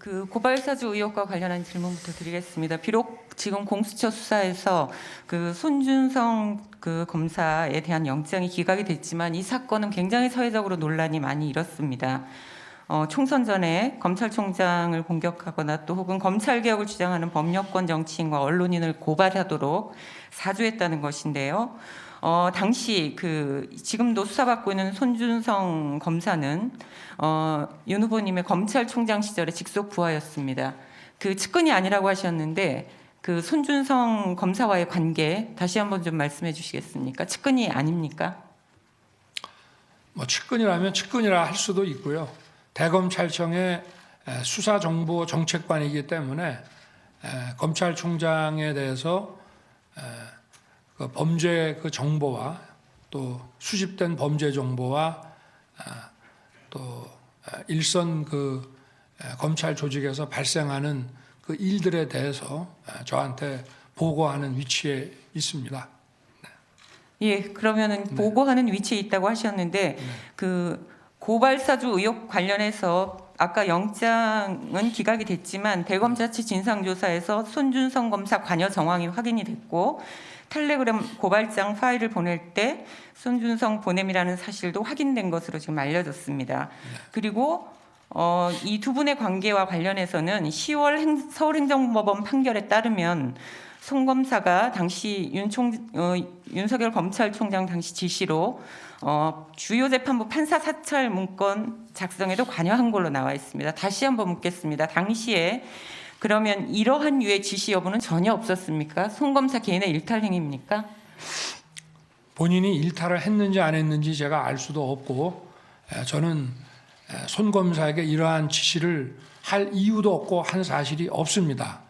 그 고발사주 의혹과 관련한 질문부터 드리겠습니다. 비록 지금 공수처 수사에서 그 손준성 그 검사에 대한 영장이 기각이 됐지만 이 사건은 굉장히 사회적으로 논란이 많이 일었습니다. 총선 전에 검찰총장을 공격하거나 또 혹은 검찰 개혁을 주장하는 법여권 정치인과 언론인을 고발하도록 사주했다는 것인데요. 당시 그 지금도 수사받고 있는 손준성 검사는 윤 후보님의 검찰총장 시절에 직속 부하였습니다. 그 측근이 아니라고 하셨는데 그 손준성 검사와의 관계 다시 한번 좀 말씀해 주시겠습니까? 측근이 아닙니까? 뭐 측근이라면 측근이라 할 수도 있고요. 대검찰청의 수사정보정책관이기 때문에 검찰총장에 대해서 그 범죄 그 정보와 또 수집된 범죄 정보와 또 일선 그 검찰 조직에서 발생하는 그 일들에 대해서 저한테 보고하는 위치에 있습니다. 예, 그러면은 보고하는 위치에 있다고 하셨는데 그 고발사주 의혹 관련해서 아까 영장은 기각이 됐지만 대검자치 진상조사에서 손준성 검사 관여 정황이 확인이 됐고 텔레그램 고발장 파일을 보낼 때 손준성 보냄이라는 사실도 확인된 것으로 지금 알려졌습니다. 그리고 이 두 분의 관계와 관련해서는 10월 서울행정법원 판결에 따르면 송 검사가 당시 윤석열 검찰총장 당시 지시로 주요 재판부 판사 사찰 문건 작성에도 관여한 걸로 나와 있습니다. 다시 한번 묻겠습니다. 당시에 그러면 이러한 유의 지시 여부는 전혀 없었습니까? 송 검사 개인의 일탈 행위입니까? 본인이 일탈을 했는지 안 했는지 제가 알 수도 없고 저는 손 검사에게 이러한 지시를 할 이유도 없고 한 사실이 없습니다.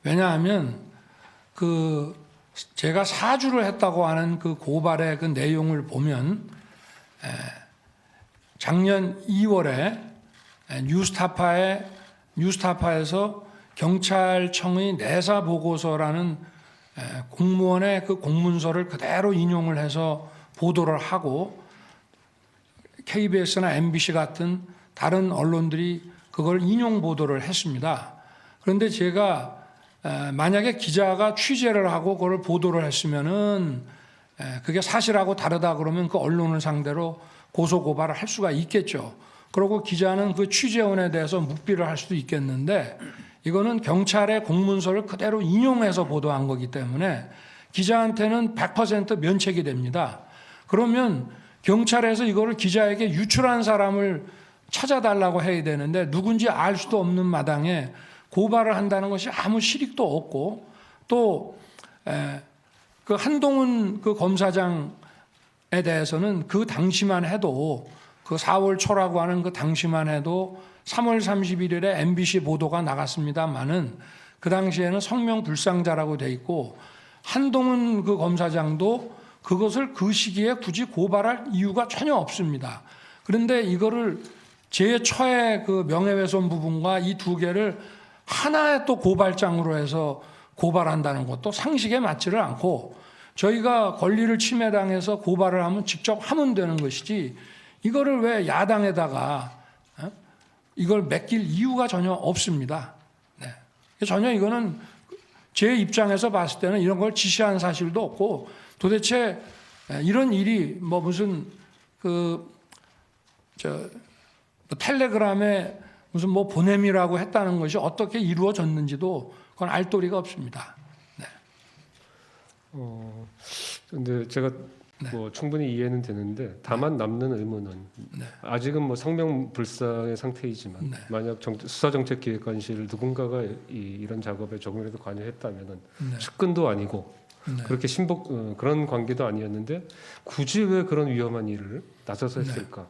왜냐하면 그 제가 사주를 했다고 하는 그 고발의 그 내용을 보면 작년 2월에 뉴스타파에서 경찰청의 내사 보고서라는 공무원의 그 공문서를 그대로 인용을 해서 보도를 하고 KBS나 MBC 같은 다른 언론들이 그걸 인용 보도를 했습니다. 그런데 제가 만약에 기자가 취재를 하고 그걸 보도를 했으면은 그게 사실하고 다르다 그러면 그 언론을 상대로 고소 고발을 할 수가 있겠죠. 그리고 기자는 그 취재원에 대해서 묵비를 할 수도 있겠는데 이거는 경찰의 공문서를 그대로 인용해서 보도한 거기 때문에 기자한테는 100% 면책이 됩니다. 그러면 경찰에서 이거를 기자에게 유출한 사람을 찾아달라고 해야 되는데 누군지 알 수도 없는 마당에 고발을 한다는 것이 아무 실익도 없고 또 그 한동훈 그 검사장에 대해서는 그 당시만 해도 그 4월 초라고 하는 그 당시만 해도 3월 31일에 MBC 보도가 나갔습니다만은 그 당시에는 성명불상자라고 돼 있고 한동훈 그 검사장도 그것을 그 시기에 굳이 고발할 이유가 전혀 없습니다. 그런데 이거를 제 처의 그 명예훼손 부분과 이 두 개를 하나의 또 고발장으로 해서 고발한다는 것도 상식에 맞지를 않고 저희가 권리를 침해당해서 고발을 하면 직접 하면 되는 것이지 이거를 왜 야당에다가 이걸 맡길 이유가 전혀 없습니다. 네. 전혀 이거는 제 입장에서 봤을 때는 이런 걸 지시한 사실도 없고 도대체 이런 일이 뭐 무슨 텔레그램에 무슨 뭐 보냄이라고 했다는 것이 어떻게 이루어졌는지도 그건 알 도리가 없습니다. 네. 근데 제가 뭐 충분히 이해는 되는데 다만 남는 의문은 아직은 뭐 성명불상의 상태이지만 만약 수사정책기획관실 누군가가 이런 작업에 조금이라도 관여했다면은 측근도 아니고 그렇게 그런 관계도 아니었는데 굳이 왜 그런 위험한 일을 나서서 했을까?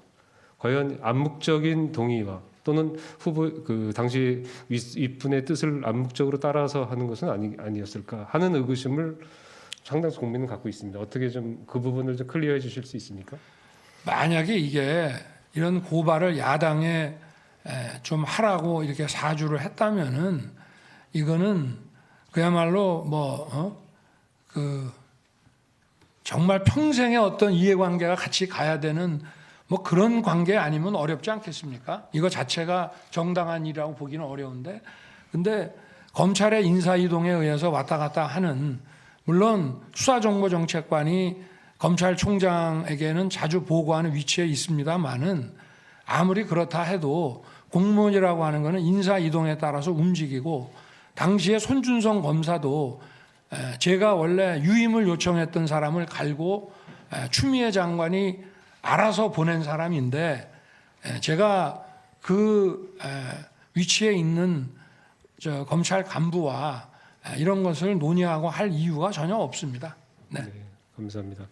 과연 암묵적인 동의와 또는 후보 그 당시 윗분의 뜻을 암묵적으로 따라서 하는 것은 아니었을까 하는 의구심을 상당수 국민은 갖고 있습니다. 어떻게 좀 그 부분을 좀 클리어해 주실 수 있습니까? 만약에 이게 이런 고발을 야당에 좀 하라고 이렇게 사주를 했다면은 이거는 그야말로 정말 평생의 어떤 이해관계가 같이 가야 되는 뭐 그런 관계 아니면 어렵지 않겠습니까? 이거 자체가 정당한 일이라고 보기는 어려운데, 근데 검찰의 인사 이동에 의해서 왔다 갔다 하는, 물론 수사정보정책관이 검찰총장에게는 자주 보고하는 위치에 있습니다만은 아무리 그렇다 해도 공무원이라고 하는 것은 인사 이동에 따라서 움직이고, 당시에 손준성 검사도 제가 원래 유임을 요청했던 사람을 갈고 추미애 장관이 알아서 보낸 사람인데, 제가 그 위치에 있는 저 검찰 간부와 이런 것을 논의하고 할 이유가 전혀 없습니다. 네. 네, 감사합니다.